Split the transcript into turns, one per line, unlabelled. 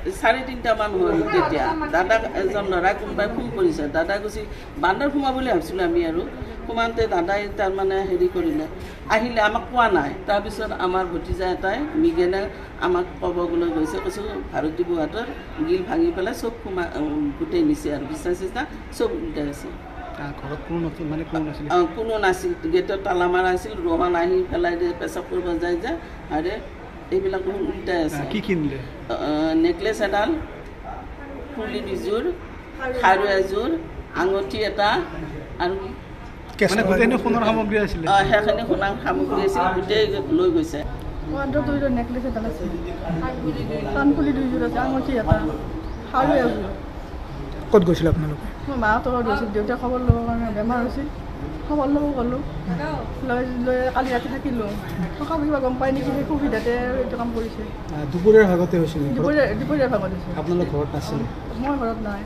3:30 হ'ল তেতিয়া দাদা এজন ল'ৰা কোনোবাই ফোন কৰিছে দাদা কৈছে বান্দাৰ সোমা বুলি ভাবিছিলোঁ আমি আৰু সোমাওঁতে দাদাই তাৰমানে হেৰি কৰিলে আহিলে আমাক কোৱা নাই তাৰপিছত আমাৰ ভতিজা এটাই মিগেনে আমাক ক'বলৈ গৈছে কৈছোঁ ভাৰতী বুঢ়াটোৰ গিল ভাঙি পেলাই চব গোটেই নিছে আৰু বিছনা চিছনা চব উল্টাই আছে
ঘৰত কোনো
নাছিল গেটত তালা মাৰা আছিল ৰোহন আহি পেলাই পেচাব কৰিব যায় যে আৰে এইবিলাক বহুত উল্টাই আছে
কি কিনিলে
নেকলেছ এডাল ফুলি দুযোৰ খাৰু এযোৰ আঙুঠি এটা আৰু
গোটেইখিনি সোণৰ সামগ্ৰী আছিলে
সেইখিনি সোণৰ সামগ্ৰী আছিল গোটেই লৈ গৈছে
নেকলেছ এডাল আছে কাণফুলি দুযোৰ আছে আঙুঠি এটা খাৰু এযোৰ
ক'ত গৈছিল আপোনালোকে
মই মাহঁতৰ ঘৰত গৈছিল দেউতাক খবৰ ল'বৰ কাৰণে বেমাৰ হৈছিল খবৰ ল'ব গ'লোঁ লৈ কালি ৰাতি থাকিলোঁ থকা কিবা গম পাই নেকি সেই সুবিধাতে এইটো কাম কৰিছে
দুপৰীয়াৰ ভাগতে হৈছিল
দুপৰীয়াৰ ভাগত হৈছে
আপোনালোক ঘৰত নাছিল
মই ঘৰত নাই